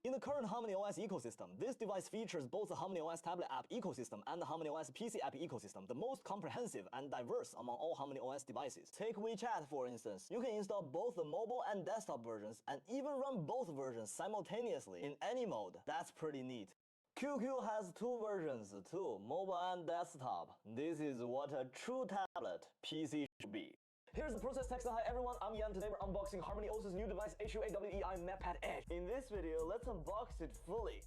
In the current HarmonyOS ecosystem, this device features both the HarmonyOS tablet app ecosystem and the HarmonyOS PC app ecosystem, the most comprehensive and diverse among all HarmonyOS devices. Take WeChat for instance. You can install both the mobile and desktop versions and even run both versions simultaneously in any mode. That's pretty neat. QQ has two versions too, mobile and desktop. This is what a true tablet PC should be. Here's the process text. Hi everyone, I'm Yan. Today we're unboxing HarmonyOS's new device, Huawei MatePad Edge. In this video, let's unbox it fully.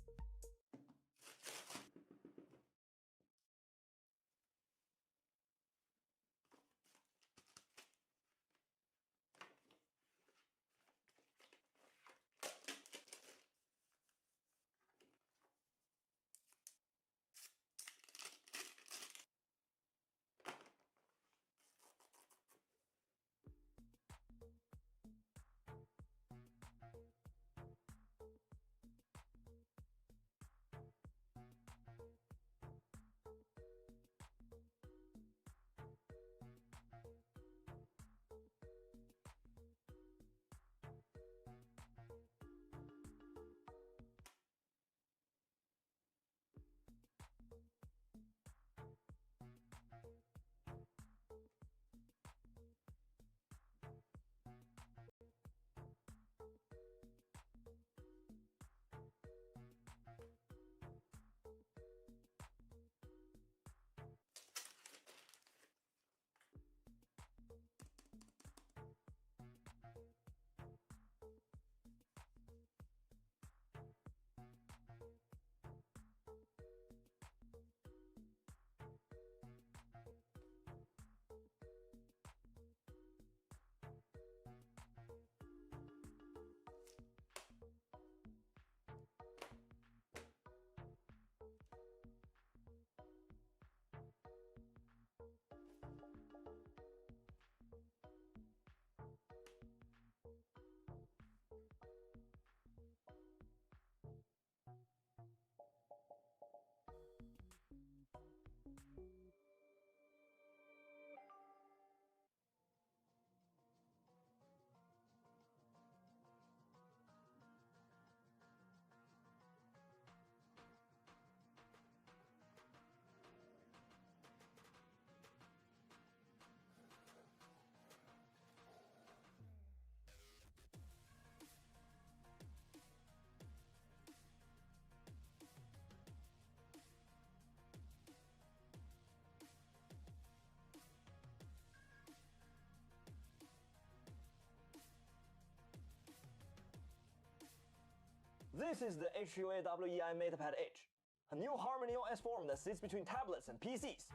This is the Huawei MatePad Edge, a new HarmonyOS form that sits between tablets and PCs.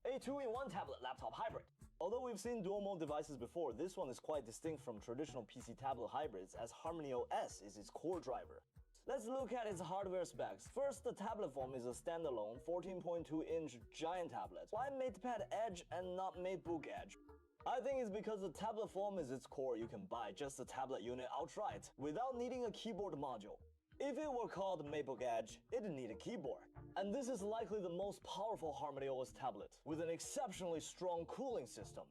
A two-in-one tablet-laptop hybrid. Although we've seen dual-mode devices before, this one is quite distinct from traditional PC-tablet hybrids as HarmonyOS is its core driver. Let's look at its hardware specs. First, the tablet form is a standalone 14.2-inch giant tablet. Why MatePad Edge and not MateBook Edge? I think it's because the tablet form is its core. You can buy just the tablet unit outright without needing a keyboard module. If it were called MateBook Edge, it'd need a keyboard. And this is likely the most powerful HarmonyOS tablet, with an exceptionally strong cooling system.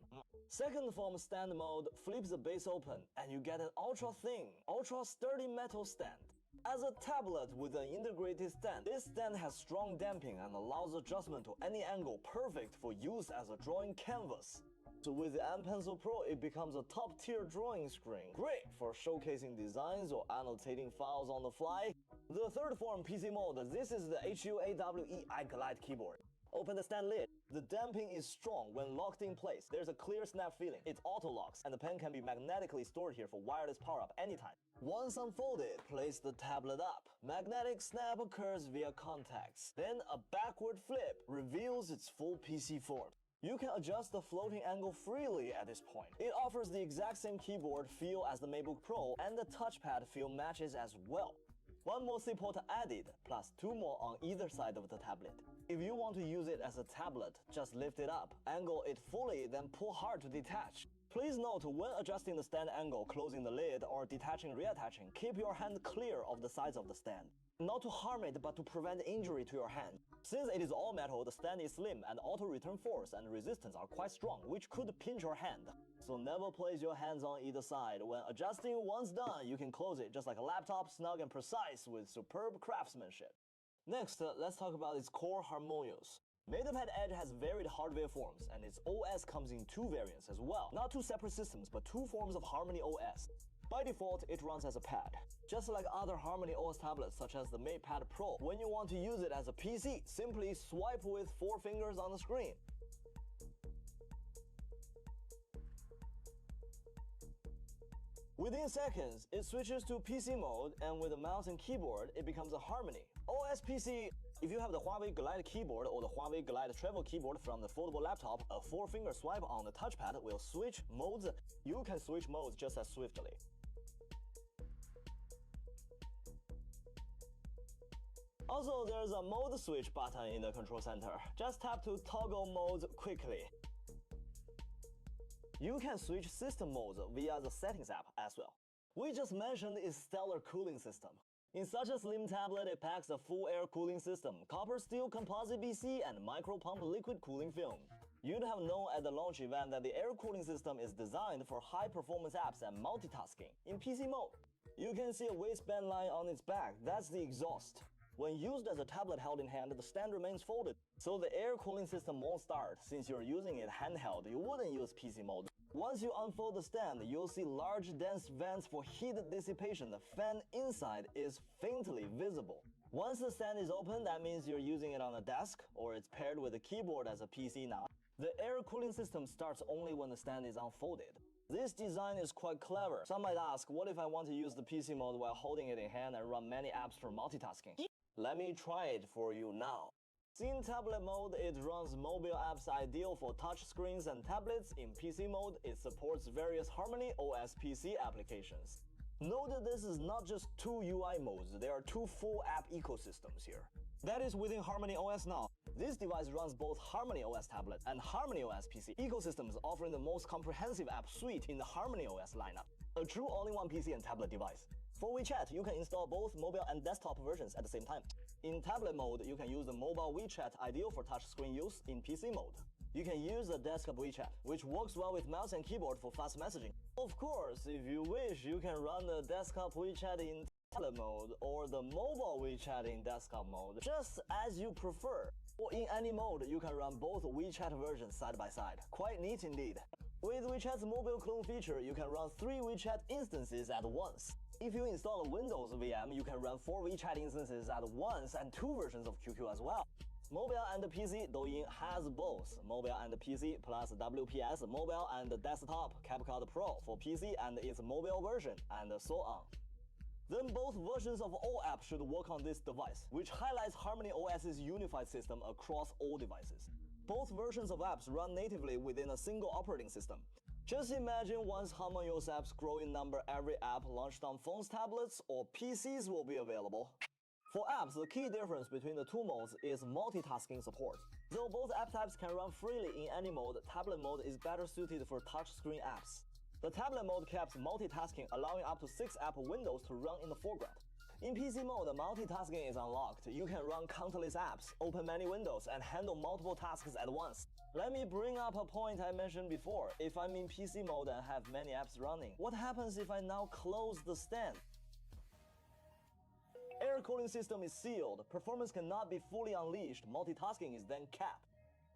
Second, from stand mode, flips the base open, and you get an ultra-thin, ultra-sturdy metal stand. As a tablet with an integrated stand, this stand has strong damping and allows adjustment to any angle, perfect for use as a drawing canvas. So with the M Pencil Pro, it becomes a top-tier drawing screen. Great for showcasing designs or annotating files on the fly. The third form, PC mode, this is the Huawei Glide keyboard. Open the stand lid. The damping is strong when locked in place. There's a clear snap feeling. It auto-locks, and the pen can be magnetically stored here for wireless power-up anytime. Once unfolded, place the tablet up. Magnetic snap occurs via contacts. Then a backward flip reveals its full PC form. You can adjust the floating angle freely at this point. It offers the exact same keyboard feel as the MateBook Pro, and the touchpad feel matches as well. One more SIM port added, plus two more on either side of the tablet. If you want to use it as a tablet, just lift it up, angle it fully, then pull hard to detach. Please note, when adjusting the stand angle, closing the lid, or detaching reattaching, keep your hand clear of the sides of the stand. Not to harm it, but to prevent injury to your hand. Since it is all metal, the stand is slim and auto-return force and resistance are quite strong, which could pinch your hand. So never place your hands on either side. When adjusting, once done, you can close it just like a laptop, snug and precise with superb craftsmanship. Next, let's talk about its core HarmonyOS. MatePad Edge has varied hardware forms, and its OS comes in two variants as well. Not two separate systems, but two forms of HarmonyOS. By default, it runs as a pad. Just like other HarmonyOS tablets such as the MatePad Pro, when you want to use it as a PC, simply swipe with 4 fingers on the screen. Within seconds, it switches to PC mode, and with a mouse and keyboard, it becomes a Harmony. OS PC, if you have the Huawei Glide keyboard or the Huawei Glide travel keyboard from the foldable laptop, a 4-finger swipe on the touchpad will switch modes. You can switch modes just as swiftly. Also, there's a mode switch button in the control center. Just tap to toggle modes quickly. You can switch system modes via the Settings app as well. We just mentioned its stellar cooling system. In such a slim tablet, it packs a full air cooling system, copper steel composite BC, and micro pump liquid cooling film. You'd have known at the launch event that the air cooling system is designed for high-performance apps and multitasking. In PC mode, you can see a waistband line on its back. That's the exhaust. When used as a tablet held in hand, the stand remains folded, so the air cooling system won't start. Since you're using it handheld, you wouldn't use PC mode. Once you unfold the stand, you'll see large dense vents for heat dissipation. The fan inside is faintly visible. Once the stand is open, that means you're using it on a desk, or it's paired with a keyboard as a PC now. The air cooling system starts only when the stand is unfolded. This design is quite clever. Some might ask, what if I want to use the PC mode while holding it in hand and run many apps for multitasking? Let me try it for you now. In tablet mode, it runs mobile apps ideal for touch screens and tablets. In PC mode, it supports various HarmonyOS PC applications. Note that this is not just 2 UI modes, there are 2 full app ecosystems here. That is within HarmonyOS now. This device runs both HarmonyOS tablet and HarmonyOS PC ecosystems, offering the most comprehensive app suite in the HarmonyOS lineup. A true all-in-one PC and tablet device. For WeChat, you can install both mobile and desktop versions at the same time. In tablet mode, you can use the mobile WeChat ideal for touchscreen use in PC mode. You can use the desktop WeChat, which works well with mouse and keyboard for fast messaging. Of course, if you wish, you can run the desktop WeChat in tablet mode or the mobile WeChat in desktop mode, just as you prefer. Or in any mode, you can run both WeChat versions side by side. Quite neat indeed. With WeChat's mobile clone feature, you can run 3 WeChat instances at once. If you install a Windows VM, you can run 4 WeChat instances at once and 2 versions of QQ as well. Mobile and PC, Douyin has both. Mobile and PC plus WPS, mobile and desktop, CapCut Pro for PC and its mobile version, and so on. Then both versions of all apps should work on this device, which highlights HarmonyOS's unified system across all devices. Both versions of apps run natively within a single operating system. Just imagine once HarmonyOS apps grow in number, every app launched on phones, tablets, or PCs will be available. For apps, the key difference between the 2 modes is multitasking support. Though both app types can run freely in any mode, tablet mode is better suited for touchscreen apps. The tablet mode caps multitasking, allowing up to 6 app windows to run in the foreground. In PC mode, multitasking is unlocked. You can run countless apps, open many windows, and handle multiple tasks at once. Let me bring up a point I mentioned before. If I'm in PC mode and have many apps running, what happens if I now close the stand? Air cooling system is sealed. Performance cannot be fully unleashed. Multitasking is then capped.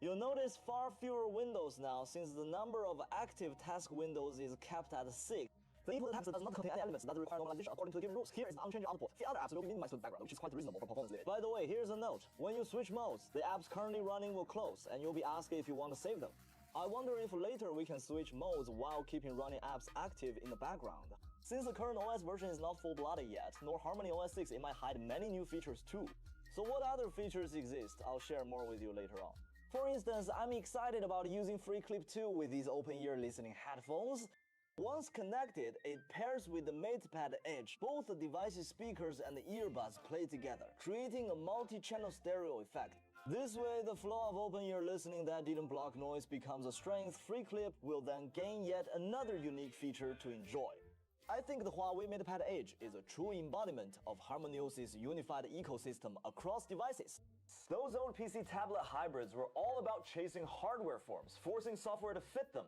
You'll notice far fewer windows now since the number of active task windows is capped at 6. The input text does not contain any elements that require normalization according to the given rules. Here is the unchanged output. The other apps will be minimized to the background, which is quite reasonable for performance limit. By the way, here's a note. When you switch modes, the apps currently running will close, and you'll be asked if you want to save them. I wonder if later we can switch modes while keeping running apps active in the background. Since the current OS version is not full-blooded yet, nor HarmonyOS 6, it might hide many new features too. So what other features exist? I'll share more with you later on. For instance, I'm excited about using FreeClip 2 with these open-ear listening headphones. Once connected, it pairs with the MatePad Edge. Both the device's speakers and the earbuds play together, creating a multi-channel stereo effect. This way, the flow of open-ear listening that didn't block noise becomes a strength. Free clip will then gain yet another unique feature to enjoy. I think the Huawei MatePad Edge is a true embodiment of HarmonyOS's unified ecosystem across devices. Those old PC tablet hybrids were all about chasing hardware forms, forcing software to fit them.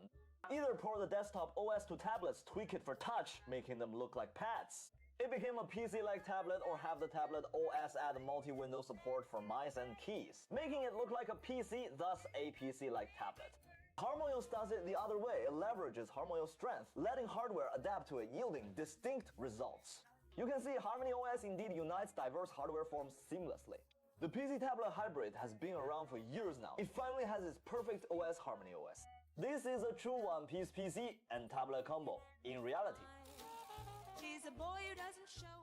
Either port the desktop OS to tablets, tweak it for touch, making them look like pads. It became a PC-like tablet, or have the tablet OS add multi-window support for mice and keys, making it look like a PC, thus a PC-like tablet. HarmonyOS does it the other way. It leverages HarmonyOS strength, letting hardware adapt to it, yielding distinct results. You can see HarmonyOS indeed unites diverse hardware forms seamlessly. The PC-tablet hybrid has been around for years now. It finally has its perfect OS, HarmonyOS. This is a true one-piece PC and tablet combo in reality. He's a boy who doesn't show